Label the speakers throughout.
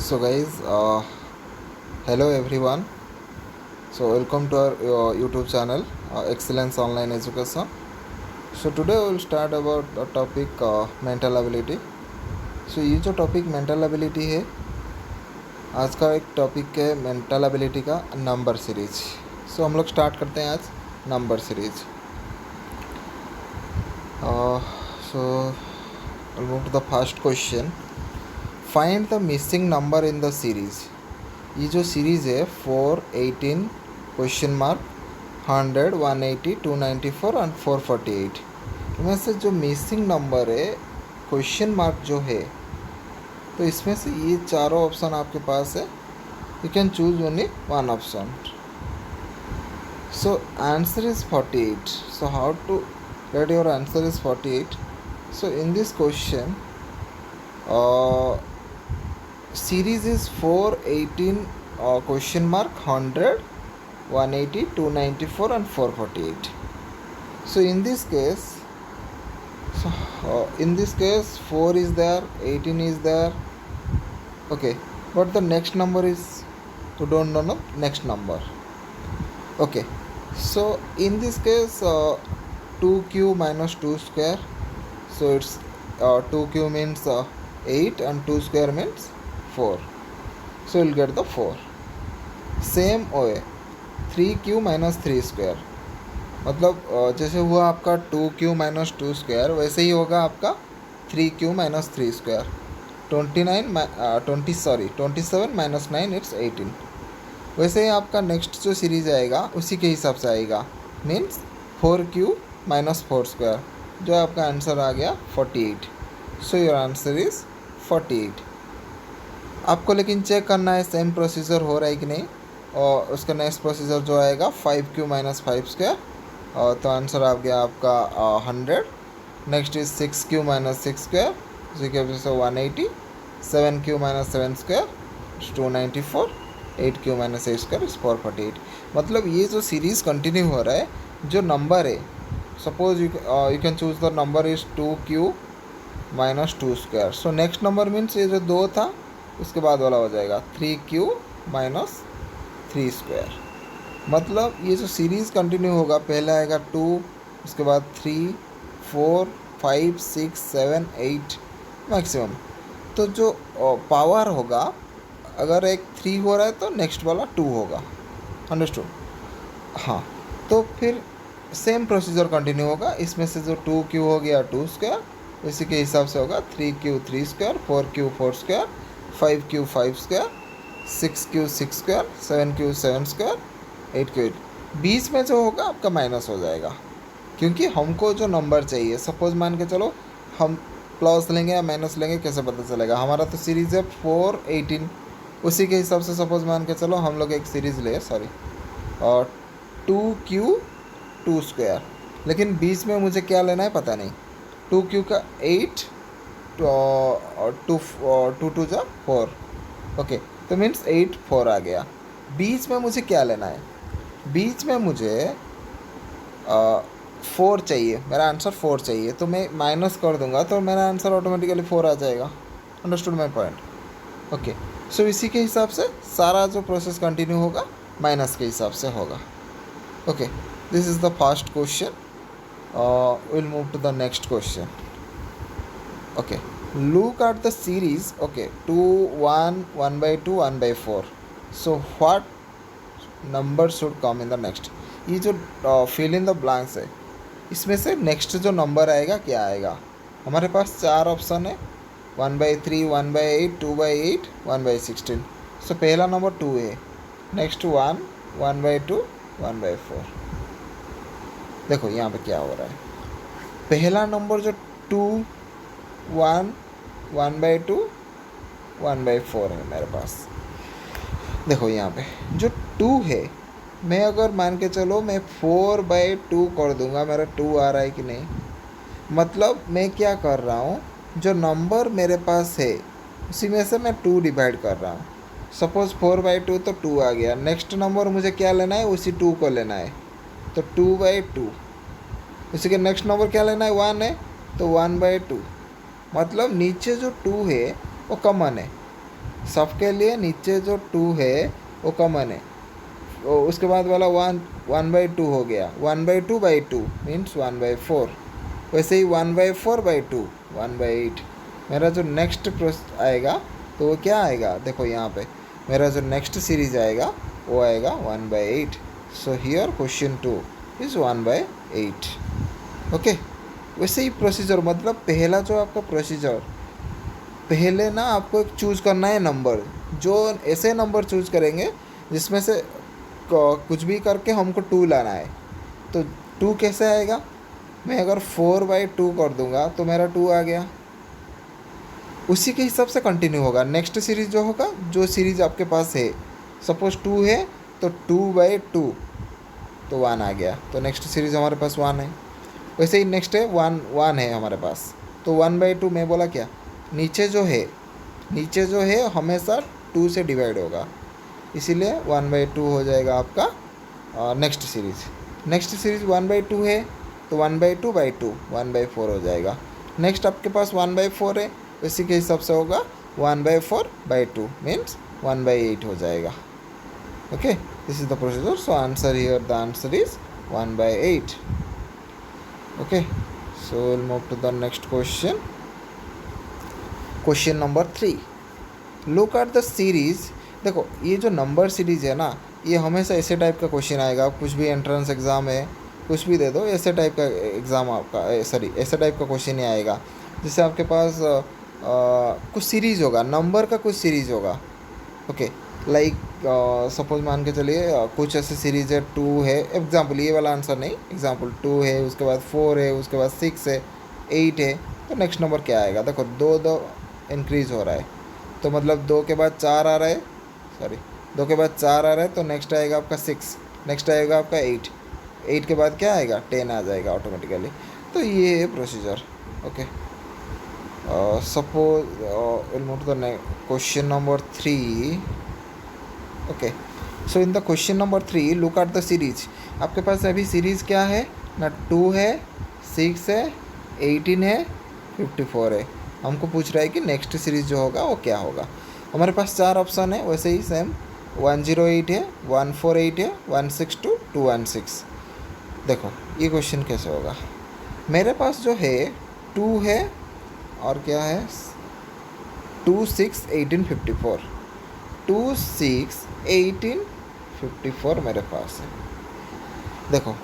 Speaker 1: So guys, hello everyone. So welcome to our YouTube channel, Excellence Online Education. So today we will start about the topic mental ability. So ये जो topic mental ability है, आज का एक topic है mental ability का number series. सो हम लोग स्टार्ट करते हैं आज number series. So we'll move to the first question. Find the missing number in the series. ये जो सीरीज़ है 4, 18, क्वेश्चन मार्क, 100, 180, 294 एंड 448. इनमें से जो मिसिंग नंबर है क्वेश्चन मार्क जो है, तो इसमें से ये चारों ऑप्शन आपके पास है. You can choose only one option. So answer is 48. So how to get your answer is 48. So in this question series is 4, 18, question mark, 100, 180, 294 and 448. So in this case, 4 is there, 18 is there. Okay, but the next number is, you don't know next number. Okay, so in this case 2q minus 2 square. So it's 2q means 8 and 2 square means 4. So you'll get the 4. Same way 3q minus 3 square. मतलब जैसे हुआ आपका 2q minus 2 square, वैसे ही होगा आपका 3q minus 3 square. 27 minus 9 it's 18. वैसे ही आपका next जो सीरीज आएगा उसी के हिसाब से आएगा. मीन्स 4q माइनस 4 स्क्वायर, जो आपका आंसर आ गया 48. So your answer is 48. आपको लेकिन चेक करना है सेम प्रोसीजर हो रहा है कि नहीं. और उसका नेक्स्ट प्रोसीजर जो आएगा 5q माइनस 5 स्क्वायर, तो आंसर आ गया आपका 100. Next is 6q minus 6 square, उसी के वजह से 180. 7q minus 7 square 294. 8q minus 8 square is 448. मतलब ये जो सीरीज़ कंटिन्यू हो रहा है, जो नंबर है, suppose you can choose the number is 2q minus 2 square. So next number means ये जो 2 था उसके बाद वाला हो जाएगा 3q माइनस 3 स्क्वायर. मतलब ये जो सीरीज़ कंटिन्यू होगा, पहला आएगा 2, उसके बाद 3, 4, 5, 6, 7, 8 मैक्सिमम. तो जो पावर होगा, अगर एक 3 हो रहा है तो नेक्स्ट वाला 2 होगा. अंडरस्टूड? हाँ, तो फिर सेम प्रोसीजर कंटिन्यू होगा. इसमें से जो 2q हो गया 2 स्क्वायर, इसी के हिसाब से होगा 3q 3 square, 4q 4 square, 5q 5 square, 6q 6 square, 7q 7 square, 8q 8. बीच में जो होगा आपका माइनस हो जाएगा, क्योंकि हमको जो नंबर चाहिए, सपोज मान के चलो हम प्लस लेंगे या माइनस लेंगे, कैसे पता चलेगा. हमारा तो सीरीज़ है 4, 18, उसी के हिसाब से सपोज मान के चलो हम लोग एक सीरीज़ ले, सॉरी, और 2q 2 स्क्वायर. लेकिन बीच में मुझे क्या लेना है पता नहीं. 2q का 8, टू 2 जा 4. ओके, तो मीन्स 8 4 आ गया. बीच में मुझे क्या लेना है, बीच में मुझे 4 चाहिए. मेरा आंसर 4 चाहिए, तो मैं माइनस कर दूंगा तो मेरा आंसर ऑटोमेटिकली 4 आ जाएगा. Understood my point? ओके, सो इसी के हिसाब से सारा जो प्रोसेस कंटिन्यू होगा माइनस के हिसाब से होगा. Okay, this is the first question. Will move to the next question. Okay, look at the series. Okay, 2, 1, 1 by 2, 1 by 4. So what number should come in the next? ये जो fill in the blanks है, इसमें से next जो number आएगा क्या आएगा. हमारे पास 4 ऑप्शन है, 1 by 3, 1 by 8, 2 by 8, 1 by 16. सो पहला नंबर 2 है, नेक्स्ट 1, 1 by 2, 1 by 4. देखो यहाँ पे क्या हो रहा है. पहला नंबर जो 2, 1, 1 by 2, 1 by 4 है मेरे पास. देखो यहाँ पे जो 2 है, मैं अगर मान के चलो मैं 4 by 2 कर दूंगा, मेरा 2 आ रहा है कि नहीं. मतलब मैं क्या कर रहा हूँ, जो नंबर मेरे पास है उसी में से मैं 2 डिवाइड कर रहा हूँ. सपोज 4 by 2 तो 2 आ गया. नेक्स्ट नंबर मुझे क्या लेना है, उसी 2 को लेना है, तो 2 by 2. उसी के नेक्स्ट नंबर क्या लेना है, 1 है, तो 1 by 2. मतलब नीचे जो 2 है वो कॉमन है, सबके लिए नीचे जो 2 है वो कॉमन है। उसके बाद वाला 1/2 हो गया, 1/2/2 मीन्स 1/4। वैसे ही 1/4/2 1/8। मेरा जो नेक्स्ट आएगा तो वो क्या आएगा, देखो यहाँ पे मेरा जो नेक्स्ट सीरीज आएगा वो आएगा 1/8। So here question 2 is 1/8। Okay. वैसे ही प्रोसीजर, मतलब पहला जो आपका प्रोसीजर, पहले ना आपको एक चूज़ करना है नंबर, जो ऐसे नंबर चूज़ करेंगे जिसमें से कुछ भी करके हमको 2 लाना है। तो 2 कैसे आएगा, मैं अगर 4/2 कर दूंगा तो मेरा 2 आ गया। उसी के हिसाब से कंटिन्यू होगा नेक्स्ट सीरीज जो होगा, जो सीरीज आपके पास है। सपोज 2 है तो 2/2 तो 1 आ गया, तो नेक्स्ट सीरीज हमारे पास 1 है। वैसे ही नेक्स्ट है 1 है हमारे पास, तो 1/2 मैं बोला क्या, नीचे जो है हमेशा 2 से डिवाइड होगा, इसीलिए 1/2 हो जाएगा आपका नेक्स्ट सीरीज 1/2 है तो 1/2/2 1/4 हो जाएगा। नेक्स्ट आपके पास 1/4 है, इसी के हिसाब से होगा 1/4/2 मीन्स 1/8 हो जाएगा। Okay, this is the procedure. So answer here, the answer is 1/8। Okay, so will move to the next question. Question number 3, look at the series. देखो ये जो नंबर सीरीज है ना, ये हमेशा ऐसे टाइप का क्वेश्चन आएगा। कुछ भी एंट्रेंस एग्ज़ाम है, कुछ भी दे दो, ऐसे टाइप का एग्ज़ाम आपका ऐसे टाइप का क्वेश्चन ही आएगा। जैसे आपके पास कुछ सीरीज़ होगा, नंबर का कुछ सीरीज़ होगा। ओके, लाइक सपोज मान के चलिए कुछ ऐसे सीरीज़ है, 2 है एग्जाम्पल, ये वाला आंसर नहीं, एग्जाम्पल 2 है, उसके बाद 4 है, उसके बाद 6 है, 8 है। तो नेक्स्ट नंबर क्या आएगा, देखो 2 इंक्रीज़ हो रहा है, तो मतलब 2 के बाद 4 आ रहा है, 2 के बाद 4 आ रहा है, तो नेक्स्ट आएगा आपका 6, नेक्स्ट आएगा आपका 8 के बाद क्या आएगा, 10 आ जाएगा ऑटोमेटिकली। तो ये है procedure. Okay, suppose will move to the question number 3। Okay, so in the question number 3 look at the series. आपके पास अभी सीरीज़ क्या है ना, 2 है, 6 है, 18 है, 54 है। हमको पूछ रहा है कि नेक्स्ट सीरीज़ जो होगा वो क्या होगा। हमारे पास 4 ऑप्शन है, वैसे ही सेम 108 है, 148 है, 162, 216। देखो ये क्वेश्चन कैसे होगा। मेरे पास जो है 2 है और क्या है 2, 6, 18, 54, 2, 6, 18, 54 मेरे पास है। देखो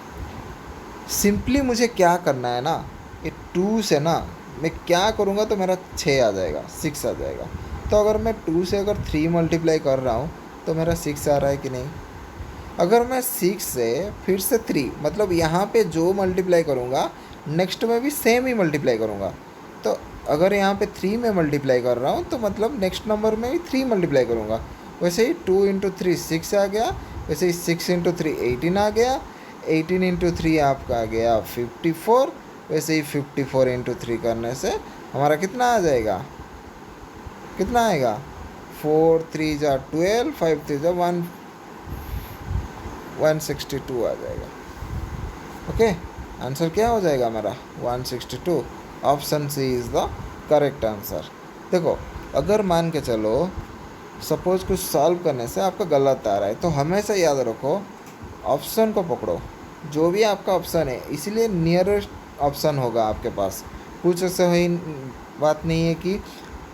Speaker 1: सिंपली मुझे क्या करना है ना, ये 2 से ना मैं क्या करूँगा तो मेरा 6 आ जाएगा, 6 आ जाएगा। तो अगर मैं 2 से अगर 3 मल्टीप्लाई कर रहा हूँ तो मेरा 6 आ रहा है कि नहीं। अगर मैं 6 से फिर से 3, मतलब यहाँ पे जो मल्टीप्लाई करूँगा नेक्स्ट में भी सेम ही मल्टीप्लाई करूँगा। तो अगर यहाँ पे 3 में मल्टीप्लाई कर रहा हूँ तो मतलब नेक्स्ट नंबर में भी 3 मल्टीप्लाई करूँगा। वैसे ही 2 × 3 6 आ गया, वैसे ही 6 × 3 18 आ गया, 18 × 3 आपका आ गया 54, वैसे ही 54 × 3 करने से हमारा कितना आ जाएगा, कितना आएगा 4 3 जा 12, 5 3 जा 162 आ जाएगा। ओके, आंसर क्या हो जाएगा हमारा 162। Option C is the correct answer. देखो अगर मान के चलो सपोज कुछ सॉल्व करने से आपका गलत आ रहा है तो हमेशा याद रखो ऑप्शन को पकड़ो, जो भी आपका ऑप्शन है, इसीलिए नियरेस्ट ऑप्शन होगा आपके पास। कुछ ऐसे ही बात नहीं है कि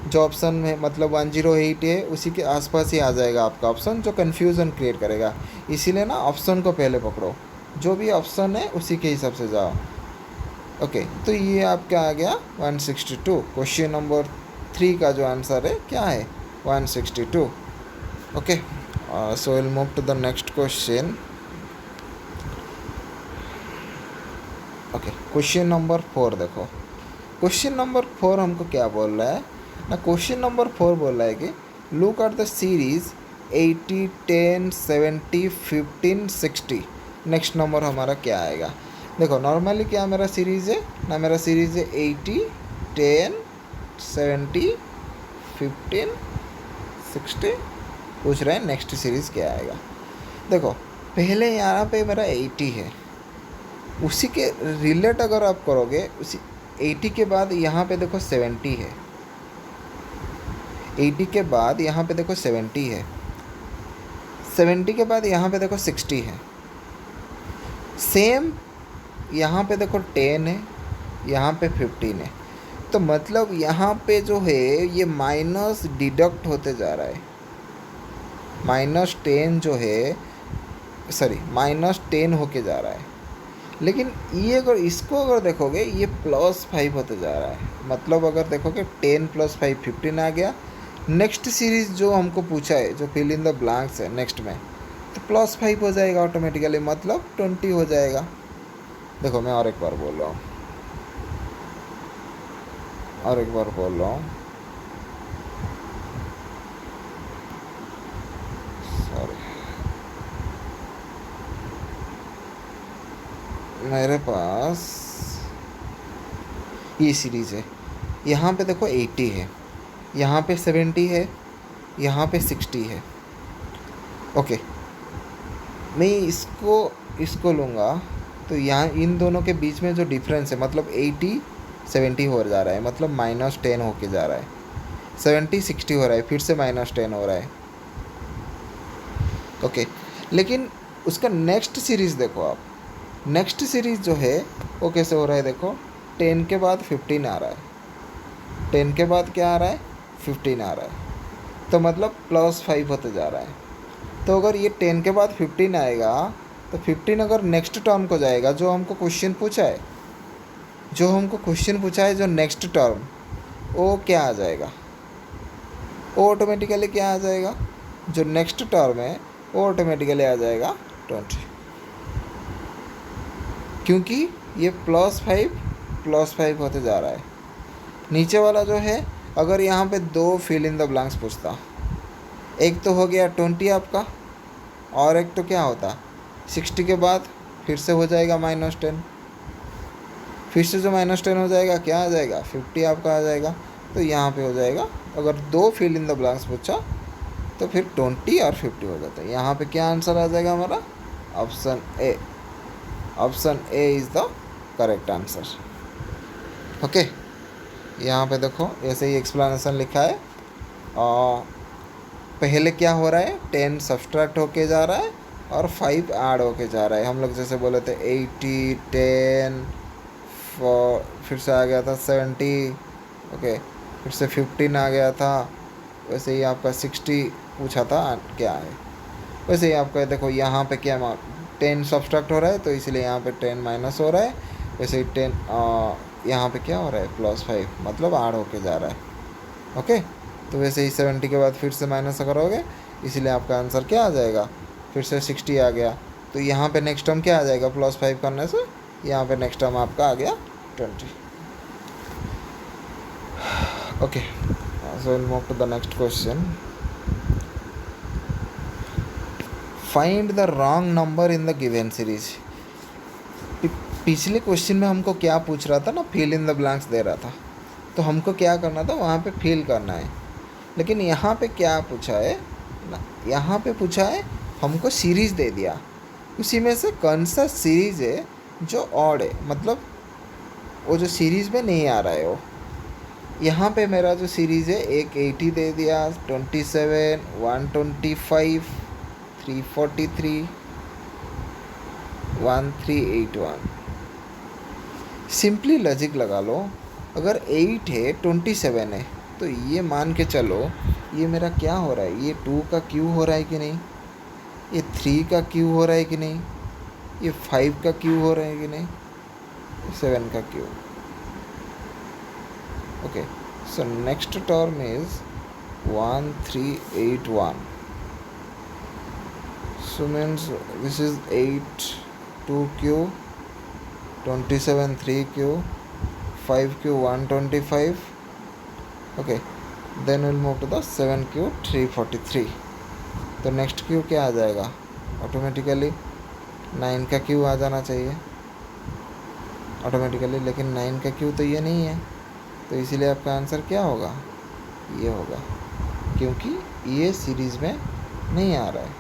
Speaker 1: जो ऑप्शन में मतलब 108 है उसी के आसपास ही आ जाएगा आपका ऑप्शन, जो कन्फ्यूज़न क्रिएट करेगा। इसीलिए ना ऑप्शन को पहले पकड़ो, जो भी ऑप्शन है उसी के हिसाब से जाओ। ओके, तो ये आपका आ गया 162। क्वेश्चन नंबर 3 का जो आंसर है क्या है 162। Okay, so will move to the next question. Okay, question number 4 देखो। क्वेश्चन नंबर 4 हमको क्या बोल रहा है ना, क्वेश्चन नंबर 4 बोल रहा है कि look at the series 80, 10, 70, 15, 60। Next number हमारा क्या आएगा। देखो नॉर्मली क्या मेरा सीरीज़ है ना, मेरा सीरीज़ है 80, 10, 70, 15, 60। पूछ रहे हैं नेक्स्ट सीरीज़ क्या आएगा। देखो पहले यहाँ पे मेरा 80 है, उसी के रिलेट अगर आप करोगे, उसी 80 के बाद यहाँ पे देखो 70 है, 80 के बाद यहाँ पे देखो 70 है, 70 के बाद यहाँ पे देखो 60 है, सेम यहाँ पे देखो 10 है, यहाँ पे 15 है। तो मतलब यहाँ पे जो है ये माइनस डिडक्ट होते जा रहा है, -10 जो है, सॉरी -10 होके जा रहा है। लेकिन ये अगर इसको अगर देखोगे ये +5 होते जा रहा है। मतलब अगर देखोगे 10 + 5 15 आ गया। नेक्स्ट सीरीज़ जो हमको पूछा है, जो फिल इन द ब्लैंक्स है नेक्स्ट में, तो +5 हो जाएगा ऑटोमेटिकली, मतलब 20 हो जाएगा। देखो मैं और एक बार बोल रहा हूँ, और एक बार बोल रहा हूँ, सॉरी, मेरे पास ये सीरीज़ है। यहाँ पे देखो 80 है, यहाँ पे 70 है, यहाँ पे 60 है। ओके, मैं इसको लूँगा तो यहाँ इन दोनों के बीच में जो डिफरेंस है, मतलब 80 70 हो जा रहा है, मतलब -10 होके जा रहा है। 70 60 हो रहा है, फिर से -10 हो रहा है। ओके, लेकिन उसका नेक्स्ट सीरीज़ देखो आप, नेक्स्ट सीरीज़ जो है वो कैसे हो रहा है, देखो 10 के बाद 15 आ रहा है, 10 के बाद क्या आ रहा है, 15 आ रहा है। तो मतलब +5 होते जा रहा है। तो अगर ये 10 के बाद 15 आएगा तो 15 अगर नेक्स्ट टर्म को जाएगा, जो हमको क्वेश्चन पूछा है, जो नेक्स्ट टर्म, वो क्या आ जाएगा, वो ऑटोमेटिकली क्या आ जाएगा, जो नेक्स्ट टर्म है वो ऑटोमेटिकली आ जाएगा 20, क्योंकि ये +5 होते जा रहा है। नीचे वाला जो है, अगर यहाँ पे 2 फिल इन द ब्लैंक्स पूछता, एक तो हो गया 20 आपका, और एक तो क्या होता 60 के बाद फिर से हो जाएगा -10, फिर से जो -10 हो जाएगा क्या आ जाएगा, 50 आपका आ जाएगा। तो यहाँ पे हो जाएगा, अगर 2 फिल इन द ब्लैंक्स पूछा तो फिर 20 और 50 हो जाता है। यहाँ पे क्या आंसर आ जाएगा हमारा, option A. Option A is the correct answer. Okay, यहाँ पे देखो ऐसे ही एक्सप्लेनेशन लिखा है। और पहले क्या हो रहा है, 10 सब्सट्रैक्ट होके जा रहा है और 5 ऐड होके जा रहा है। हम लोग जैसे बोले थे 80 10 फिर से आ गया था 70, ओके, फिर से 15 आ गया था। वैसे ही आपका 60 पूछा था क्या है, वैसे ही आपका देखो यहाँ पे क्या 10 सब्सट्रैक्ट हो रहा है, तो इसलिए यहाँ पे 10 माइनस हो रहा है। वैसे ही 10 यहाँ पे क्या हो रहा है, +5, मतलब ऐड होके जा रहा है। ओके, तो वैसे ही 70 के बाद फिर से माइनस करोगे, इसलिए आपका आंसर क्या आ जाएगा, फिर से 60 आ गया। तो यहाँ पे नेक्स्ट टर्म क्या आ जाएगा, +5 करने से यहाँ पे नेक्स्ट टर्म आपका आ गया 20। Okay, so we'll move to the next question. Find the wrong number in the given series. पिछले क्वेश्चन में हमको क्या पूछ रहा था ना, फिल इन द ब्लैंक्स दे रहा था, तो हमको क्या करना था, वहाँ पे फिल करना है। लेकिन यहाँ पे क्या पूछा है ना, यहाँ पे पूछा है हमको सीरीज़ दे दिया, उसी में से कौन सा सीरीज़ है जो ऑड है, मतलब वो जो सीरीज़ में नहीं आ रहा है वो। यहाँ पे मेरा जो सीरीज़ है, एक 80 दे दिया, 27 125 343 1381। सिंपली लॉजिक लगा लो, अगर 8 है 27 है, तो ये मान के चलो ये मेरा क्या हो रहा है, ये 2 का क्यू हो रहा है कि नहीं, ये 3 का क्यू हो रहा है कि नहीं, ये 5 का क्यू हो रहा है कि नहीं, 7 का Q. Okay, so next term is 1381, so means this is 8 2q 27 3q 5q 125. okay, then we'll move to the 7q 343. तो नेक्स्ट क्यू क्या आ जाएगा, ऑटोमेटिकली 9 का क्यू आ जाना चाहिए ऑटोमेटिकली, लेकिन 9 का क्यू तो ये नहीं है, तो इसीलिए आपका आंसर क्या होगा, ये होगा, क्योंकि ये सीरीज़ में नहीं आ रहा है।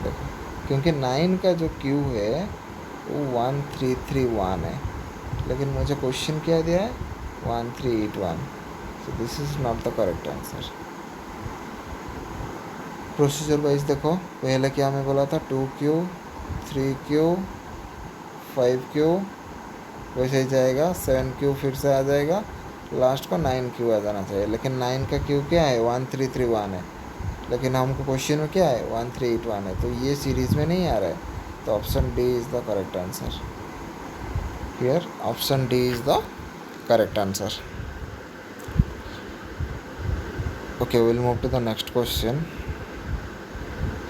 Speaker 1: देखो, क्योंकि 9 का जो क्यू है वो 1331 है, लेकिन मुझे क्वेश्चन क्या दिया है 1381, so this is not the correct answer. Procedure wise देखो, पहले क्या मैं बोला था 2Q 3Q 5Q, वैसे ही जाएगा 7Q फिर से आ जाएगा, लास्ट को 9Q आ जाना चाहिए। लेकिन 9 का Q क्या है 1331 है, लेकिन हमको क्वेश्चन में क्या है 1381 है, तो ये सीरीज़ में नहीं आ रहा है। तो option D is the correct answer. Here option D is the correct answer. Okay, we'll move to the next question.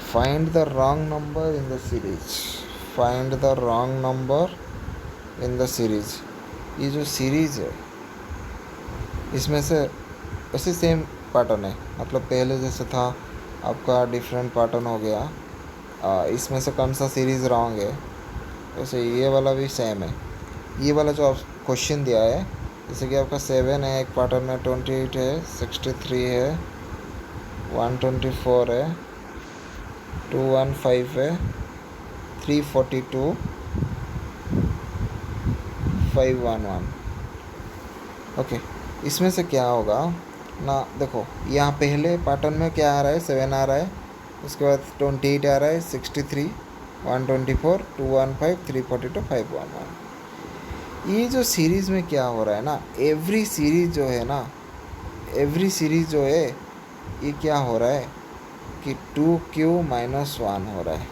Speaker 1: Find the wrong number in the series. Find the wrong number in the series. ये जो series है इसमें से वैसे same pattern है, मतलब पहले जैसे था आपका डिफरेंट पैटर्न हो गया। इसमें से कौन सा सीरीज़ रॉन्ग है, वैसे ये वाला भी सेम है। ये वाला जो क्वेश्चन दिया है, जैसे कि आपका 7 है, एक पैटर्न में 28 है, 63 है, 124 है, 215 है, 342, 511। ओके, इसमें से क्या होगा ना, देखो यहाँ पहले पैटर्न में क्या आ रहा है 7 आ रहा है, उसके बाद 28 आ रहा है, 63, 124, 215, 342, 511। ये जो सीरीज़ में क्या हो रहा है ना, एवरी सीरीज़ जो है ना, एवरी सीरीज़ जो है ये क्या हो रहा है कि 2Q - 1 हो रहा है।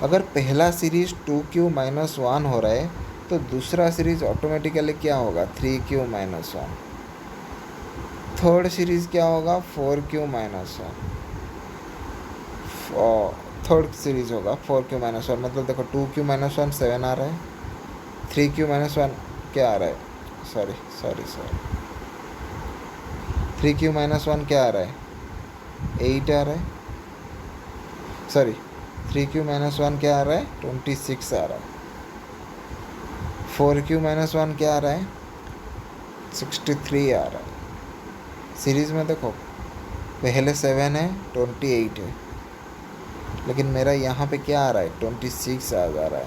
Speaker 1: अगर पहला सीरीज़ 2Q - 1 हो रहा है तो दूसरा सीरीज़ ऑटोमेटिकली क्या होगा 3Q - 1। थर्ड सीरीज़ क्या होगा 4Q - 1। थर्ड सीरीज़ होगा 4Q - 1, मतलब देखो 2Q - 1 7 आ रहा है, 3Q - 1 क्या आ रहा है, सॉरी 3Q - 1 क्या आ रहा है 8 आ रहा है, सॉरी 3Q - 1 क्या आ रहा है 26 आ रहा है, 4Q - 1 क्या आ रहा है 63 आ रहा है। सीरीज़ में देखो पहले 7 है, 28 है, लेकिन मेरा यहाँ पे क्या आ रहा है 26 आ जा रहा है।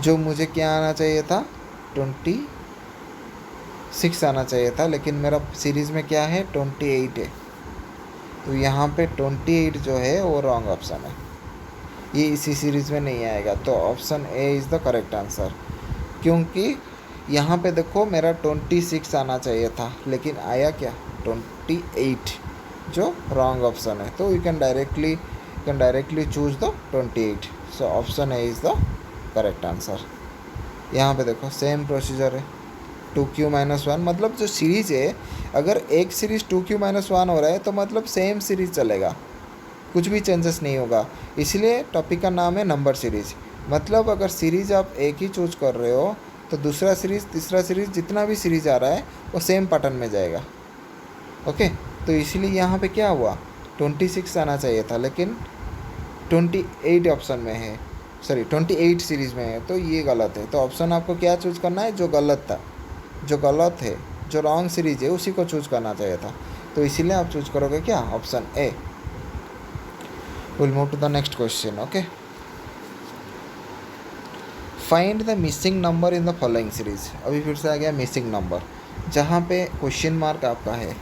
Speaker 1: जो मुझे क्या आना चाहिए था 26 आना चाहिए था, लेकिन मेरा सीरीज़ में क्या है 28 है, तो यहाँ पे 28 जो है वो रॉन्ग ऑप्शन है, ये इसी सीरीज़ में नहीं आएगा। तो option A is the correct answer, क्योंकि यहाँ पे देखो मेरा 26 आना चाहिए था, लेकिन आया क्या 28, जो रॉन्ग ऑप्शन है। तो you can directly choose the 28। So option A is the correct answer. यहाँ पे देखो सेम प्रोसीजर है 2Q - 1, मतलब जो सीरीज़ है, अगर एक सीरीज़ 2Q - 1 हो रहा है तो मतलब सेम सीरीज़ चलेगा, कुछ भी चेंजेस नहीं होगा। इसलिए टॉपिक का नाम है नंबर सीरीज़। मतलब अगर सीरीज़ आप एक ही चूज कर रहे हो तो दूसरा सीरीज़, तीसरा सीरीज़, जितना भी सीरीज़ आ रहा है वो सेम पैटर्न में जाएगा। ओके, तो इसलिए यहाँ पे क्या हुआ 26 आना चाहिए था, लेकिन 28 ऑप्शन में है, सॉरी 28 सीरीज़ में है, तो ये गलत है। तो ऑप्शन आपको क्या चूज़ करना है, जो गलत था, जो गलत है, जो रॉन्ग सीरीज़ है उसी को चूज़ करना चाहिए था। तो इसीलिए आप चूज़ करोगे क्या option A. Will move to the next question. Okay, find the missing number in the following series. अभी फिर से आ गया मिसिंग नंबर, जहाँ पे क्वेश्चन मार्क आपका है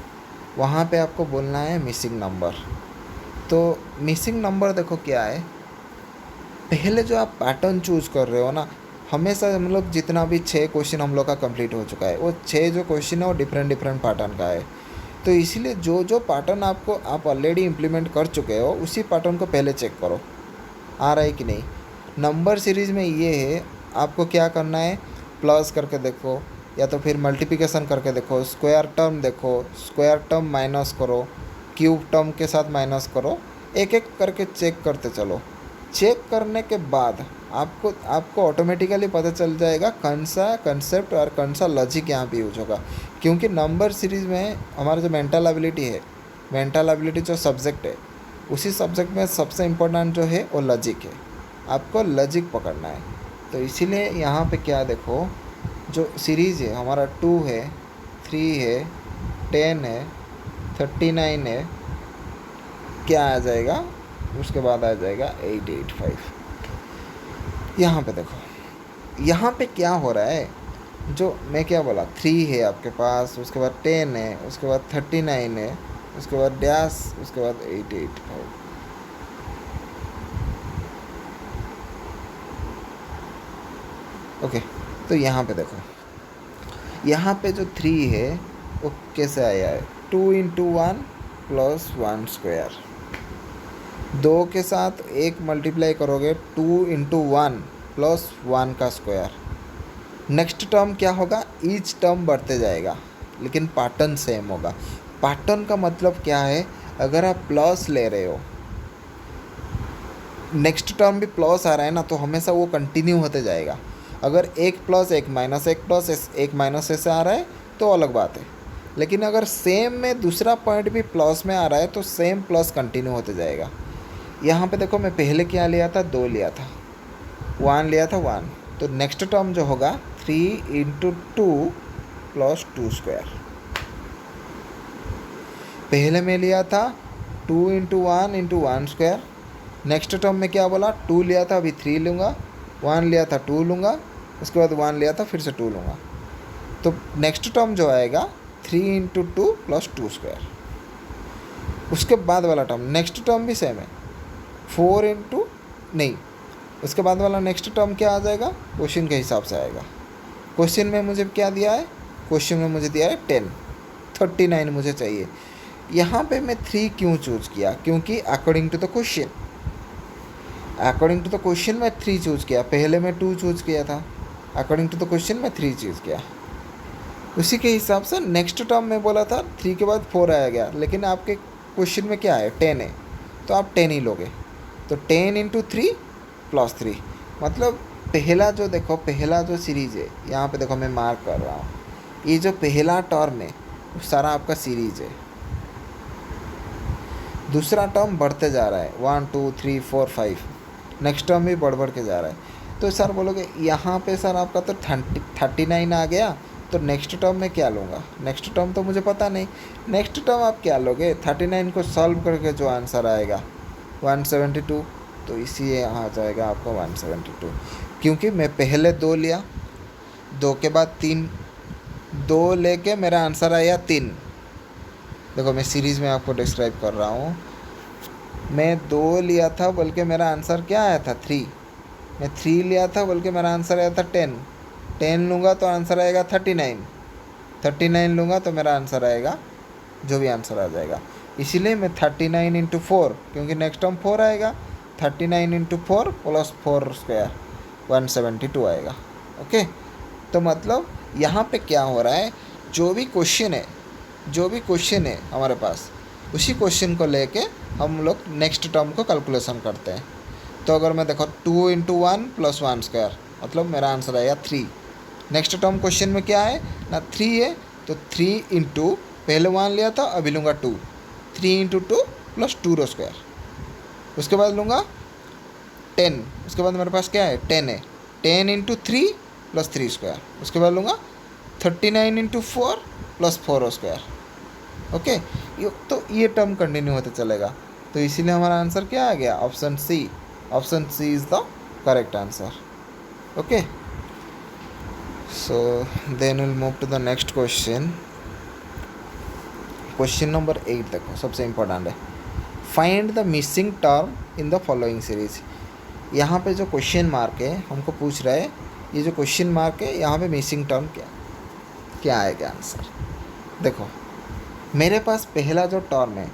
Speaker 1: वहाँ पे आपको बोलना है मिसिंग नंबर। तो मिसिंग नंबर देखो क्या है, पहले जो आप पैटर्न चूज़ कर रहे हो ना, हमेशा हम लोग जितना भी 6 क्वेश्चन हम लोग का कंप्लीट हो चुका है, वो 6 जो क्वेश्चन है वो डिफरेंट पैटर्न का है। तो इसीलिए जो पैटर्न आप ऑलरेडी इम्प्लीमेंट कर चुके हो उसी पैटर्न को पहले चेक करो आ रहा है कि नहीं। नंबर सीरीज़ में ये है, आपको क्या करना है प्लस करके देखो, या तो फिर मल्टीप्लिकेशन करके देखो, स्क्वायर टर्म देखो, स्क्वायर टर्म माइनस करो, क्यूब टर्म के साथ माइनस करो, एक एक करके चेक करते चलो। चेक करने के बाद आपको ऑटोमेटिकली पता चल जाएगा कौन सा कंसेप्ट और कौन सा लॉजिक यहाँ पे यूज होगा। क्योंकि नंबर सीरीज़ में हमारा जो मेंटल एबिलिटी है, मेंटल एबिलिटी जो सब्जेक्ट है, उसी सब्जेक्ट में सबसे इम्पोर्टेंट जो है वो लॉजिक है, आपको लॉजिक पकड़ना है। तो इसीलिए यहाँ पे क्या देखो, जो सीरीज़ है हमारा 2 है, 3 है, 10 है, 39 है, क्या आ जाएगा उसके बाद आ जाएगा 885। यहाँ पे देखो, यहाँ पे क्या हो रहा है, जो मैं क्या बोला 3 है आपके पास, उसके बाद 10 है, उसके बाद 39 है, उसके बाद डैश, उसके बाद 885। ओके, तो यहाँ पे देखो, यहाँ पे जो 3 है वो कैसे आया है, 2 × 1 + 1 स्क्वायर। 2 के साथ 1 मल्टीप्लाई करोगे 2 × 1 + 1 का स्क्वायर। नेक्स्ट टर्म क्या होगा, ईच टर्म बढ़ते जाएगा लेकिन पैटर्न सेम होगा। पैटर्न का मतलब क्या है, अगर आप प्लस ले रहे हो, नेक्स्ट टर्म भी प्लस आ रहा है ना, तो हमेशा वो कंटिन्यू होते जाएगा। अगर 1 + 1 - 1 + 1 - ऐसे आ रहा है तो अलग बात है, लेकिन अगर सेम में दूसरा पॉइंट भी प्लस में आ रहा है तो सेम प्लस कंटिन्यू होते जाएगा। यहाँ पे देखो, मैं पहले क्या लिया था, 2 लिया था, 1 लिया था, 1। तो नेक्स्ट टर्म जो होगा 3 × 2 + 2 स्क्वायर। पहले मैं लिया था 2 × 1 × 1 स्क्वायर। नेक्स्ट टर्म में क्या बोला, 2 लिया था, अभी 3 लूँगा, 1 लिया था 2 लूँगा, उसके बाद 1 लिया था फिर से 2 लूँगा। तो नेक्स्ट टर्म जो आएगा 3 × 2 + 2 स्क्वायर। उसके बाद वाला टर्म, नेक्स्ट टर्म भी सेम है, 4 × नहीं, उसके बाद वाला नेक्स्ट टर्म क्या आ जाएगा, क्वेश्चन के हिसाब से आएगा। क्वेश्चन में मुझे क्या दिया है, क्वेश्चन में मुझे दिया है 10, 39 मुझे चाहिए। यहाँ पे मैं 3 क्यों चूज़ किया, क्योंकि according to the question, according to the question मैं 3 चूज़ किया। पहले मैं 2 चूज़ किया था, अकॉर्डिंग टू द क्वेश्चन मैं 3 चूज़ किया। उसी के हिसाब से नेक्स्ट टर्म में बोला था 3 के बाद 4 आया गया, लेकिन आपके क्वेश्चन में क्या है, 10 है, तो आप 10 ही लोगे। तो 10 × 3 + 3, मतलब पहला जो देखो, पहला जो सीरीज़ है, यहाँ पे देखो मैं मार्क कर रहा हूँ, ये जो पहला टर्म है वो सारा आपका सीरीज़ है। दूसरा टर्म बढ़ते जा रहा है, 1 2 3 4 5, नेक्स्ट टर्म भी बढ़ के जा रहा है। तो सर बोलोगे यहाँ पे सर आपका तो 39 आ गया, तो नेक्स्ट टर्म में क्या लूँगा, नेक्स्ट टर्म तो मुझे पता नहीं। नेक्स्ट टर्म आप क्या लोगे, 39 को सॉल्व करके जो आंसर आएगा 172, तो इसी यहाँ आ जाएगा आपका 172। क्योंकि मैं पहले 2 लिया, 2 के बाद 3, 2 लेके मेरा आंसर आया 3। देखो मैं सीरीज़ में आपको डिस्क्राइब कर रहा हूँ, मैं 2 लिया था बल्कि मेरा आंसर क्या आया था 3। मैं 3 लिया था बल्कि मेरा आंसर आया था 10। 10 लूँगा तो आंसर आएगा 39। 39 लूँगा तो मेरा आंसर आएगा जो भी आंसर आ जाएगा। इसीलिए मैं 39 × 4, क्योंकि नेक्स्ट टर्म 4 आएगा, 39 × 4 + 4 स्क्वायर 172 आएगा। ओके, तो मतलब यहाँ पे क्या हो रहा है, जो भी क्वेश्चन है हमारे पास, उसी क्वेश्चन को लेके हम लोग नेक्स्ट टर्म को कैलकुलेशन करते हैं। तो अगर मैं देखो 2 × 1 + 1 स्क्वायर, मतलब मेरा आंसर आएगा 3। नेक्स्ट टर्म क्वेश्चन में क्या है ना, 3 है, तो 3 × पहले 1 लिया था, अभी लूँगा 2, 3 × 2 + 2 स्क्वायर। उसके बाद लूँगा 10, उसके बाद मेरे पास क्या है 10 है, 10 × 3 + 3 स्क्वायर। उसके बाद लूँगा 39 × 4 + 4 स्क्वायर। ओके, तो ये टर्म कंटिन्यू होते चलेगा। तो इसीलिए हमारा आंसर क्या आ गया, option C. Option C is the correct answer. Okay, so then will move to the next question. Question number 8 देखो, सबसे इम्पोर्टेंट है, find the missing term in the following series. यहाँ पे जो क्वेश्चन मार्क है हमको पूछ रहा है, ये जो क्वेश्चन मार्क है यहाँ पे मिसिंग टर्म क्या आएगा आंसर। देखो मेरे पास पहला जो टर्म है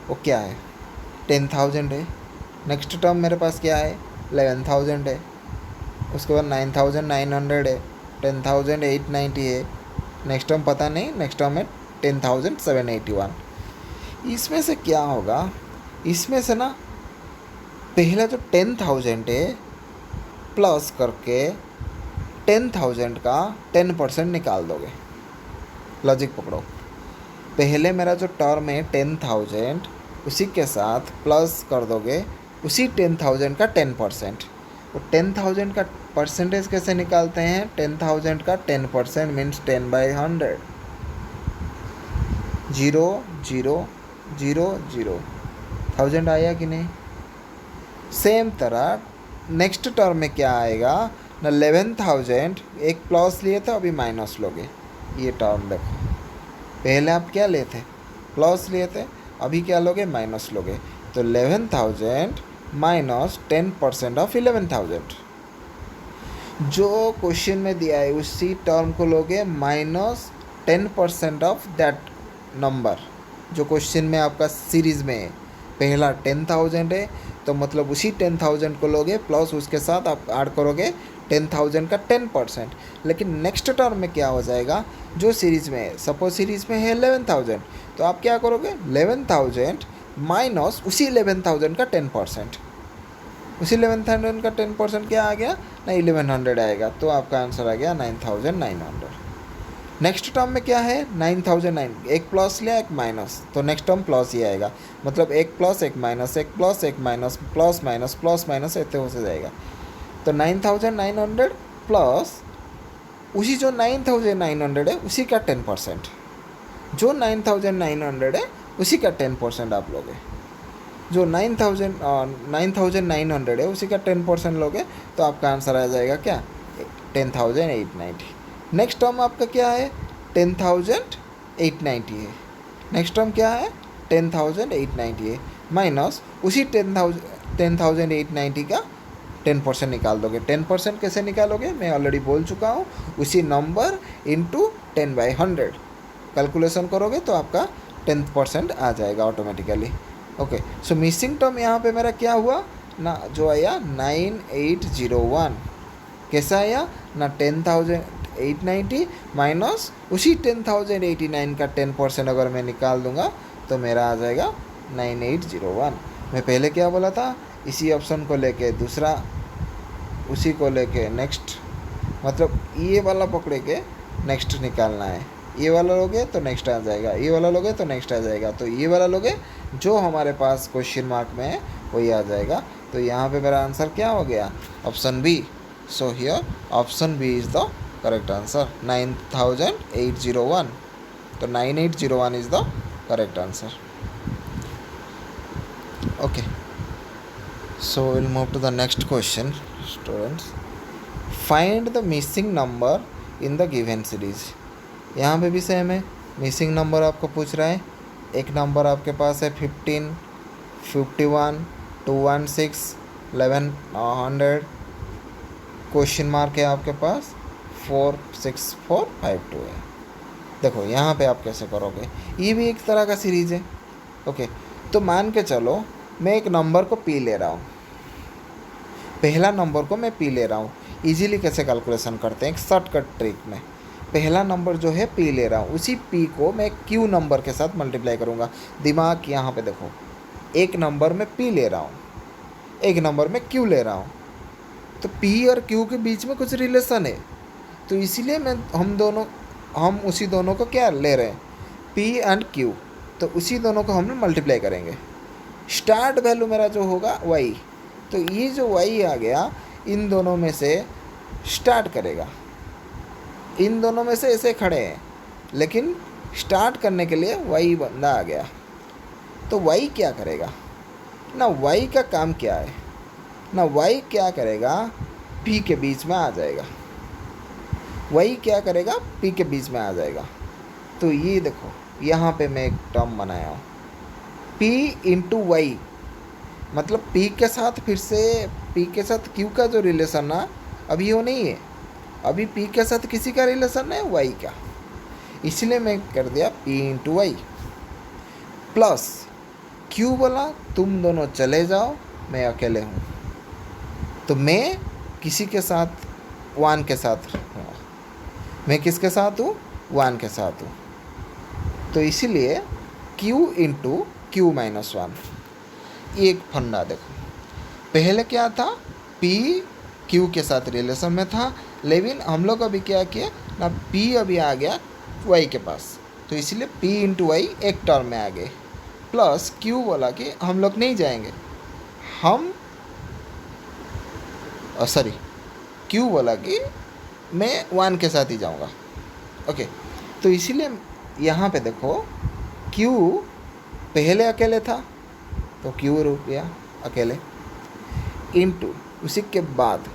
Speaker 1: वो क्या है, 10,000 है। नेक्स्ट टर्म मेरे पास क्या है, 11,000 है। उसके बाद 9,900 है, 10,890 है। नेक्स्ट टर्म पता नहीं, नेक्स्ट टर्म है 10,781। इसमें से क्या होगा, इसमें से ना पहला जो 10,000 है प्लस करके 10,000 का 10% निकाल दोगे। लॉजिक पकड़ो, पहले मेरा जो टर्म है 10,000, उसी के साथ प्लस कर दोगे उसी 10,000 का 10%। वो 10,000 का परसेंटेज कैसे निकालते हैं, 10,000 का 10% मीन्स 10/100, 0 0 0 0, 1000 आया कि नहीं। सेम तरह नेक्स्ट टर्म में क्या आएगा ना 11,000 एक प्लस लिए थे, अभी माइनस लोगे। ये टर्म देखो, पहले आप क्या लिए थे, प्लस लिए थे, अभी क्या लोगे, माइनस लोगे। तो 11,000 माइनस 10% ऑफ 11,000, जो क्वेश्चन में दिया है उसी टर्म को लोगे माइनस 10% ऑफ दैट नंबर, जो क्वेश्चन में आपका सीरीज़ में है। पहला 10,000 है, तो मतलब उसी 10,000 को लोगे प्लस उसके साथ आप ऐड करोगे 10,000 का 10%। लेकिन नेक्स्ट टर्म में क्या हो जाएगा, जो सीरीज़ में है, सपोज सीरीज़ में है 11,000, तो आप क्या करोगे, 11,000 माइनस उसी 11,000 का 10%। उसी 11,000 का 10% क्या आ गया ना, 1100 आएगा। तो आपका आंसर आ गया 9,900। नेक्स्ट टर्म में क्या है, 9,009, एक प्लस लिया एक माइनस, तो नेक्स्ट टर्म प्लस ही आएगा। मतलब एक प्लस एक माइनस, एक प्लस एक माइनस, प्लस माइनस ऐसे हो जाएगा। तो 9,900 प्लस उसी जो 9,900 है उसी का 10%, जो 9,900 है उसी का 10% आप लोगे। जो 9,900 है उसी का 10% लोगे, तो आपका आंसर आ जाएगा क्या, 10,890। नेक्स्ट टर्म आपका क्या है, 10,890 है। नेक्स्ट टर्म क्या है, 10,890 है, माइनस उसी 10,890 का 10% निकाल दोगे। 10% कैसे निकालोगे, मैं ऑलरेडी बोल चुका हूँ, उसी नंबर इंटू 10/100 कैलकुलेशन करोगे तो आपका 10% आ जाएगा ऑटोमेटिकली। ओके, सो मिसिंग टर्म यहाँ पे मेरा क्या हुआ ना, जो आया 9,801। कैसा आया ना, 10,890 माइनस उसी 10,089 का 10% अगर मैं निकाल दूंगा तो मेरा आ जाएगा 9,801। मैं पहले क्या बोला था, इसी ऑप्शन को लेके दूसरा, उसी को लेके नेक्स्ट, मतलब ये वाला पकड़े के नेक्स्ट निकालना है। ये वाला लोगे तो नेक्स्ट आ जाएगा, ये वाला लोगे तो नेक्स्ट आ जाएगा, तो ये वाला लोगे जो हमारे पास क्वेश्चन मार्क में है वही आ जाएगा। तो यहाँ पे मेरा आंसर क्या हो गया, option B. So here option B is the correct answer, 9,801। तो 9,801 is the correct answer. Okay, so we'll move to the next question, students. Find the missing number in the given series. यहाँ पे भी same है, missing number आपको पूछ रहा है। एक नंबर आपके पास है 15, 51, 216, 1100, क्वेश्चन मार्क है आपके पास 46452 है। देखो यहाँ पे आप कैसे करोगे, ये भी एक तरह का सीरीज है। ओके, तो मान के चलो मैं एक नंबर को पी ले रहा हूँ, पहला नंबर को मैं पी ले रहा हूँ। इजीली कैसे कैलकुलेशन करते हैं, एक शॉर्टकट ट्रिक में, पहला नंबर जो है पी ले रहा हूँ, उसी पी को मैं क्यू नंबर के साथ मल्टीप्लाई करूँगा। दिमाग यहाँ पे देखो, एक नंबर में पी ले रहा हूँ, एक नंबर में क्यू ले रहा हूँ, तो पी और क्यू के बीच में कुछ रिलेशन है, तो इसीलिए हम उसी दोनों को क्या ले रहे हैं, पी एंड क्यू, तो उसी दोनों को हम मल्टीप्लाई करेंगे। स्टार्ट वैल्यू मेरा जो होगा वाई, तो ये जो वाई आ गया इन दोनों में से स्टार्ट करेगा। इन दोनों में से ऐसे खड़े हैं, लेकिन स्टार्ट करने के लिए वाई बंदा आ गया। तो वाई क्या करेगा ना, वाई का काम क्या है ना, वाई क्या करेगा, पी के बीच में आ जाएगा। वाई क्या करेगा, पी के बीच में आ जाएगा। तो ये देखो यहाँ पे मैं एक टर्म बनाया हूँ, पी इंटू वाई, मतलब पी के साथ फिर से पी के साथ क्यू का जो रिलेशन ना अभी वो नहीं है, अभी पी के साथ किसी का रिलेशन है वाई का, इसलिए मैं कर दिया P into Y plus Q बोला तुम दोनों चले जाओ, मैं अकेले हूँ, तो मैं किसी के साथ वन के साथ हूँ, मैं किसके साथ हूँ, वन के साथ हूँ। तो इसीलिए q into Q minus one, एक फंडा देखो, पहले क्या था, p q के साथ रिलेशन में था, लेकिन हम लोग अभी क्या किए ना, p अभी आ गया y के पास, तो इसलिए p इंटू वाई एक टर्म में आ गए, प्लस q बोला कि हम लोग नहीं जाएंगे, हम सॉरी q बोला कि मैं वन के साथ ही जाऊंगा। ओके, तो इसीलिए यहाँ पे देखो q पहले अकेले था तो q रुक गया अकेले, इंटू उसी के बाद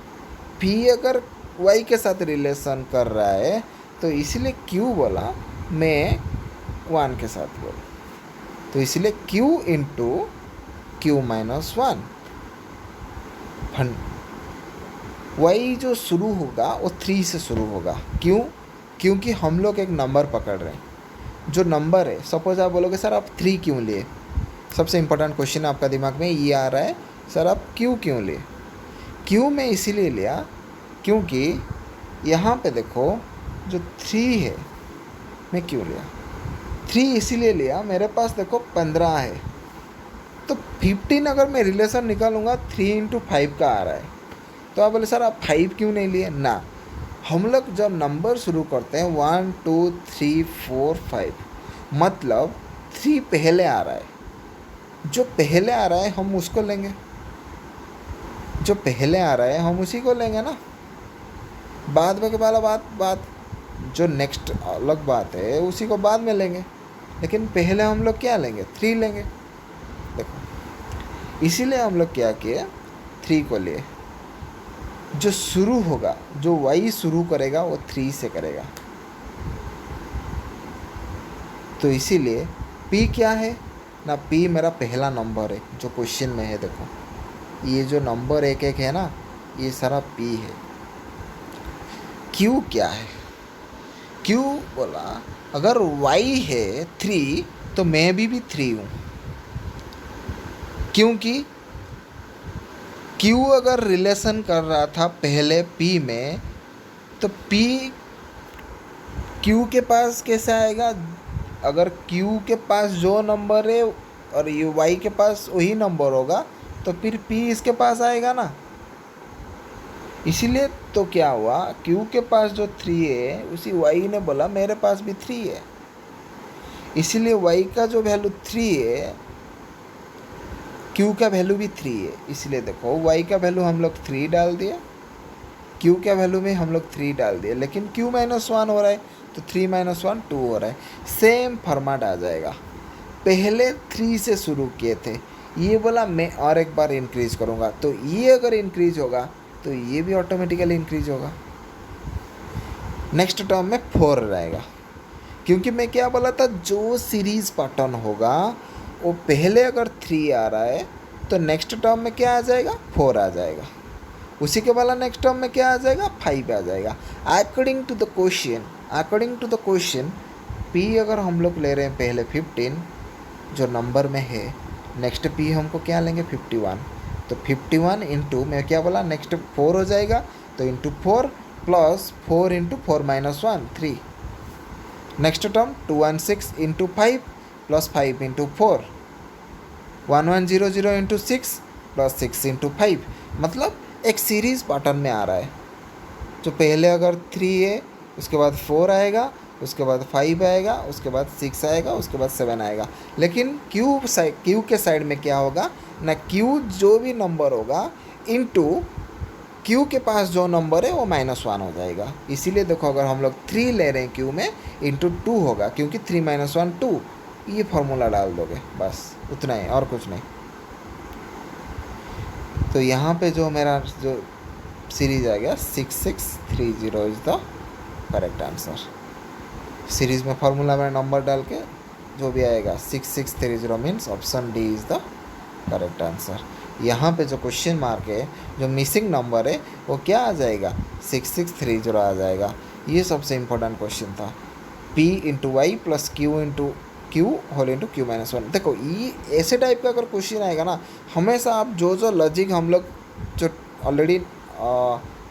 Speaker 1: p अगर वाई के साथ रिलेशन कर रहा है, तो इसलिए क्यू बोला, मैं 1 के साथ बोला, तो इसलिए Q into Q minus 1। Y जो शुरू होगा वो 3 से शुरू होगा। क्यों? क्योंकि हम लोग एक नंबर पकड़ रहे हैं। जो नंबर है, सपोज आप बोलोगे सर आप 3 क्यों लिए, सबसे इम्पोर्टेंट क्वेश्चन आपका दिमाग में ये आ रहा है, सर आप क्यों लिए। क्यों मैं इसीलिए लिया क्योंकि यहाँ पे देखो जो 3 है, मैं क्यों लिया 3 इसीलिए लिया, मेरे पास देखो 15 है, तो 15 अगर मैं रिलेशन निकालूंगा 3 इंटू 5 का आ रहा है। तो आप बोले सर आप 5 क्यों नहीं लिए ना, हम लोग जब नंबर शुरू करते हैं 1 2 3 4 5, मतलब 3 पहले आ रहा है, जो पहले आ रहा है हम उसको लेंगे, जो पहले आ रहा है हम उसी को लेंगे ना। बाद में के वाला बात जो नेक्स्ट अलग बात है उसी को बाद में लेंगे, लेकिन पहले हम लोग क्या लेंगे, 3 लेंगे। देखो इसीलिए हम लोग क्या किए, 3 को लिए। जो शुरू होगा, जो वाई शुरू करेगा वो 3 से करेगा, तो इसीलिए पी क्या है ना, पी मेरा पहला नंबर है जो क्वेश्चन में है। देखो ये जो नंबर एक एक है ना, ये सारा पी है। क्यू क्या है, क्यू बोला अगर वाई है 3 तो मैं भी 3 हूँ, क्योंकि क्यू अगर रिलेशन कर रहा था पहले पी में, तो पी क्यू के पास कैसे आएगा, अगर क्यू के पास जो नंबर है और ये वाई के पास वही नंबर होगा, तो फिर पी इसके पास आएगा ना। इसीलिए तो क्या हुआ, क्यू के पास जो 3 है उसी वाई ने बोला मेरे पास भी 3 है, इसीलिए वाई का जो वैल्यू 3 है क्यू का वैल्यू भी 3 है। इसलिए देखो वाई का वैल्यू हम लोग 3 डाल दिए, क्यू का वैल्यू में हम लोग 3 डाल दिए, लेकिन क्यू माइनस 1 हो रहा है तो 3 माइनस 1 2 हो रहा है। सेम फॉर्मेट आ जाएगा, पहले 3 से शुरू किए थे, ये बोला मैं और एक बार इंक्रीज करूँगा, तो ये अगर इंक्रीज होगा तो ये भी ऑटोमेटिकली इंक्रीज होगा। नेक्स्ट टर्म में 4 रहेगा, क्योंकि मैं क्या बोला था, जो सीरीज़ पैटर्न होगा वो पहले अगर 3 आ रहा है तो नेक्स्ट टर्म में क्या आ जाएगा, 4 आ जाएगा, उसी के वाला नेक्स्ट टर्म में क्या आ जाएगा, 5 आ जाएगा। According to the question P अगर हम लोग ले रहे हैं पहले 15 जो नंबर में है, नेक्स्ट पी हमको क्या लेंगे 51, तो 51 इंटू मैं क्या बोला नेक्स्ट 4 हो जाएगा, तो into 4 plus 4 into 4 minus 1 3, next term 216 into 5 plus 5 into 4 1100 into 6 plus 6 into 5, मतलब एक सीरीज़ पैटर्न में आ रहा है। जो पहले अगर 3 है उसके बाद 4 आएगा, उसके बाद 5 आएगा, उसके बाद 6 आएगा, उसके बाद 7 आएगा, लेकिन क्यू के साइड में क्या होगा ना, क्यू जो भी नंबर होगा इनटू क्यू के पास जो नंबर है वो -1 हो जाएगा। इसीलिए देखो अगर हम लोग 3 ले रहे हैं क्यू में इंटू 2 होगा, क्योंकि 3 - 1 2, ये फार्मूला डाल दोगे बस, उतना ही और कुछ नहीं। तो यहाँ पे जो मेरा जो सीरीज आ गया 6630 is the correct answer. Series में फार्मूला में नंबर डाल के जो भी आएगा 6630 means option D is the correct answer. यहाँ पे जो क्वेश्चन मार्क है, जो मिसिंग नंबर है वो क्या आ जाएगा, 6630 आ जाएगा। ये सबसे इम्पोर्टेंट क्वेश्चन था। P into Y plus Q into Q whole into Q -1। देखो ये ऐसे टाइप का अगर क्वेश्चन आएगा ना, हमेशा आप जो लॉजिक हम लोग जो ऑलरेडी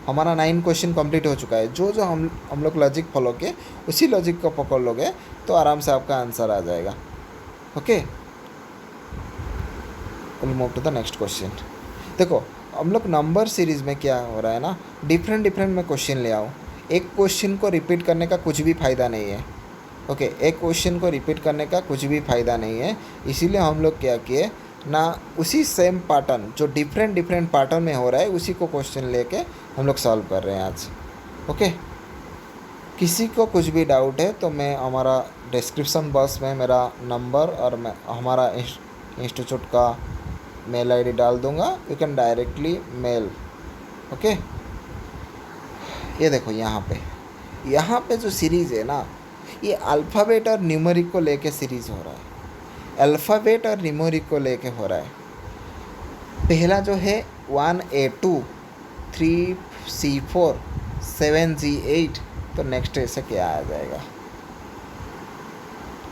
Speaker 1: हमारा 9 क्वेश्चन कंप्लीट हो चुका है, जो हम लोग लॉजिक फॉलो किए उसी लॉजिक को पकड़ लोगे तो आराम से आपका आंसर आ जाएगा। Okay, will move to the next question. देखो हम लोग नंबर सीरीज़ में क्या हो रहा है ना, डिफरेंट में क्वेश्चन ले आओ, एक क्वेश्चन को रिपीट करने का कुछ भी फ़ायदा नहीं है। ओके, एक क्वेश्चन को रिपीट करने का कुछ भी फ़ायदा नहीं है, इसीलिए हम लोग क्या किए ना, उसी सेम पैटर्न जो डिफरेंट पैटर्न में हो रहा है उसी को क्वेश्चन लेके हम लोग सॉल्व कर रहे हैं आज। ओके, किसी को कुछ भी डाउट है तो मैं हमारा डिस्क्रिप्शन बॉक्स में मेरा नंबर और मैं हमारा इंस्टीट्यूट का मेल आईडी डाल दूंगा, you can directly mail. Okay, ये देखो यहाँ पे जो सीरीज़ है ना, ये अल्फ़ाबेट और न्यूमेरिक को लेके सीरीज़ हो रहा है। अल्फ़ाबेट और न्यूमेरिक को लेके हो रहा है। पहला जो है 1A2 3C4 7G8, तो नेक्स्ट ऐसे क्या आ जाएगा?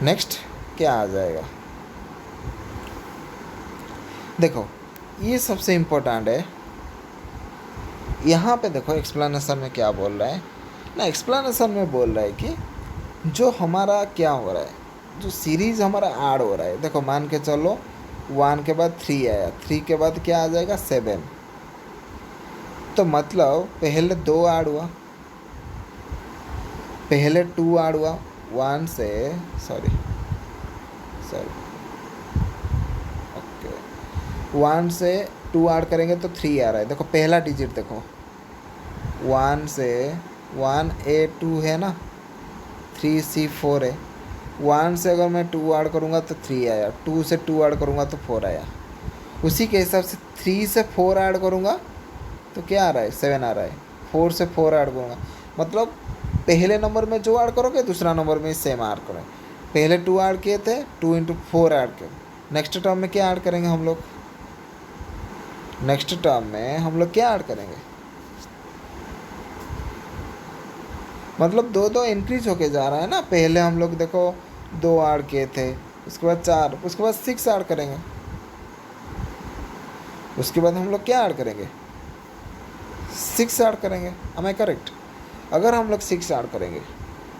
Speaker 1: नेक्स्ट क्या आ जाएगा? देखो ये सबसे इम्पोर्टेंट है। यहाँ पे देखो एक्सप्लेनेशन में क्या बोल रहा है ना, एक्सप्लेनेशन में बोल रहा है कि जो हमारा क्या हो रहा है, जो सीरीज़ हमारा ऐड हो रहा है, देखो मान के चलो 1 के बाद 3 आया, 3 के बाद क्या आ जाएगा? 7। तो मतलब पहले 2 ऐड हुआ, पहले 2 ऐड हुआ 1 से, सॉरी ओके, 1 से 2 ऐड करेंगे तो 3 आ रहा है। देखो पहला डिजिट देखो, 1 से 1A2 है ना, 3C4 है। 1 से अगर मैं 2 ऐड करूँगा तो 3 आया, 2 से 2 ऐड करूँगा तो 4 आया। उसी के हिसाब से 3 से 4 ऐड करूँगा तो क्या आ रहा है? 7 आ रहा है। 4 से 4 ऐड करूँगा, मतलब पहले नंबर में जो ऐड करोगे दूसरा नंबर में सेम ऐड करोगे। पहले 2 ऐड किए थे, 2 इंटू 4 ऐड किए। नेक्स्ट टर्म में क्या ऐड करेंगे हम लोग? नेक्स्ट टर्म में हम लोग क्या ऐड करेंगे? मतलब 2 इंक्रीज होके जा रहा है ना। पहले हम लोग देखो 2 ऐड किए थे, उसके बाद 4, उसके बाद 6 ऐड करेंगे, उसके बाद हम लोग क्या ऐड करेंगे? 6 ऐड करेंगे। am I correct? अगर हम लोग 6 ऐड करेंगे,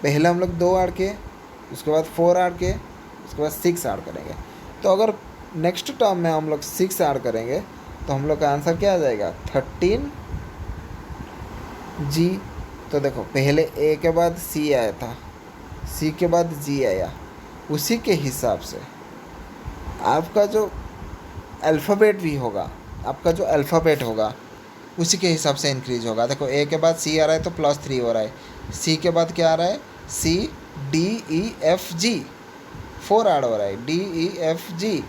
Speaker 1: पहले हम लोग 2 ऐड किए, उसके बाद 4 ऐड किए, उसके बाद 6 ऐड करेंगे, तो अगर नेक्स्ट टर्म में हम लोग 6 ऐड करेंगे तो हम लोग का आंसर क्या आ जाएगा? 13G। तो देखो पहले A के बाद C आया था, C के बाद G आया, उसी के हिसाब से आपका जो अल्फ़ाबेट भी होगा, आपका जो अल्फ़ाबेट होगा उसी के हिसाब से इंक्रीज होगा। देखो A के बाद C आ रहा है तो +3 हो रहा है, C के बाद क्या आ रहा है? CDEFG 4 ऐड हो रहा है, DEFG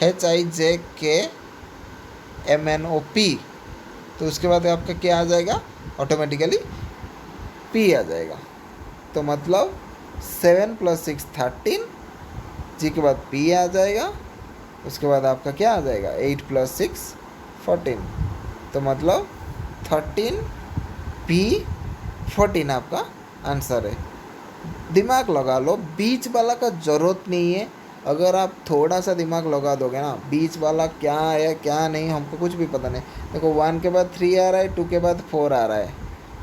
Speaker 1: HIJKMNOP, तो उसके बाद आपका क्या आ जाएगा? ऑटोमेटिकली P आ जाएगा। तो मतलब 7 + 6 13, G के बाद P आ जाएगा, उसके बाद आपका क्या आ जाएगा? 8 + 6 14, तो मतलब 13P14 आपका आंसर है। दिमाग लगा लो, बीच वाला का ज़रूरत नहीं है। अगर आप थोड़ा सा दिमाग लगा दोगे ना, बीच वाला क्या है क्या नहीं हमको कुछ भी पता नहीं। देखो 1 के बाद 3 आ रहा है, 2 के बाद 4 आ रहा है,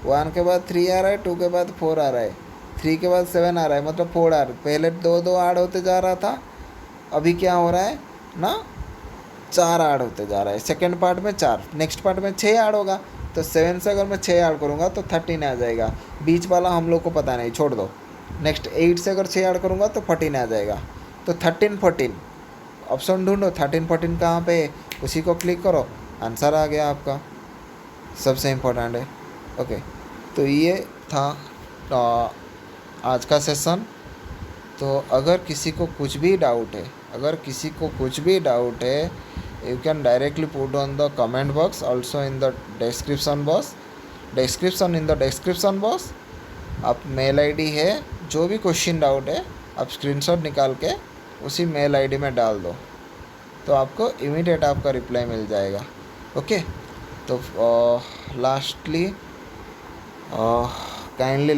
Speaker 1: 1 के बाद 3 आ रहा है, 2 के बाद 4 आ रहा है, 3 के बाद 7 आ रहा है, मतलब 4 आ रहा है। पहले 2 ऐड होते जा रहा था, अभी क्या हो रहा है ना? 4 ऐड होते जा रहा है। सेकेंड पार्ट में 4, नेक्स्ट पार्ट में 6 ऐड होगा, तो 7 से अगर मैं 6 ऐड करूँगा तो 13 आ जाएगा। बीच वाला हम लोग को पता नहीं, छोड़ दो। नेक्स्ट 8 से अगर 6 ऐड करूँगा तो 14 आ जाएगा। तो 13 14 ऑप्शन ढूंढो, 13 14 कहाँ पे है, उसी को क्लिक करो, आंसर आ गया आपका। सबसे इम्पोर्टेंट है। ओके, तो ये था आज का सेशन। तो अगर किसी को कुछ भी डाउट है, you can directly put on the comment box, also in the description box. आप मेल आईडी है, जो भी क्वेश्चन डाउट है आप स्क्रीनशॉट निकाल के उसी मेल आईडी में डाल दो, तो आपको इमीडिएट आपका रिप्लाई मिल जाएगा। ओके, तो lastly kindly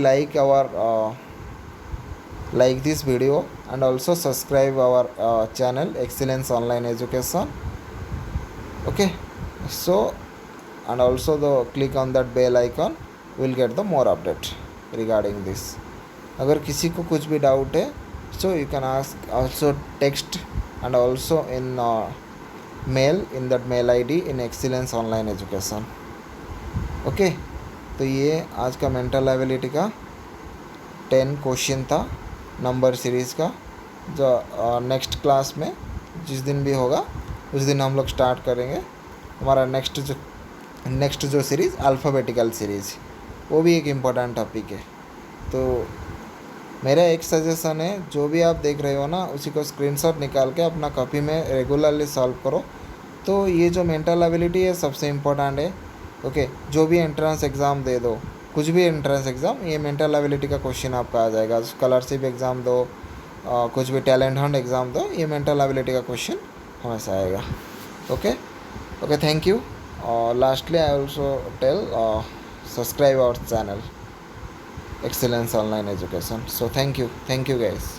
Speaker 1: like this video and also subscribe our channel Excellence Online Education. Okay, so and also click on that bell icon, will get the more update regarding this. अगर किसी को कुछ भी doubt है, so you can ask, also text and also in mail, in that mail ID in Excellence Online Education. Okay, तो ये आज का मेंटल एबिलिटी का 10 क्वेश्चन था नंबर सीरीज़ का, जो नेक्स्ट क्लास में जिस दिन भी होगा उस दिन हम लोग स्टार्ट करेंगे हमारा नेक्स्ट जो सीरीज़ अल्फ़ाबेटिकल सीरीज़, वो भी एक इम्पोर्टेंट टॉपिक है। तो मेरा एक सजेशन है, जो भी आप देख रहे हो ना उसी को स्क्रीनशॉट निकाल के अपना कॉपी में रेगुलरली सॉल्व करो। तो ये जो मेंटल एबिलिटी है सबसे इम्पोर्टेंट है। ओके, जो भी एंट्रेंस एग्ज़ाम दे दो, कुछ भी एंट्रेंस एग्ज़ाम, ये मेंटल एबिलिटी का क्वेश्चन आपका आ जाएगा। स्कॉलरशिप एग्ज़ाम दो, कुछ भी टैलेंट हंट एग्ज़ाम दो, ये मेंटल एबिलिटी का क्वेश्चन हमेशा आएगा। Okay okay, thank you. Lastly I also tell subscribe our channel Excellence Online Education. So thank you guys.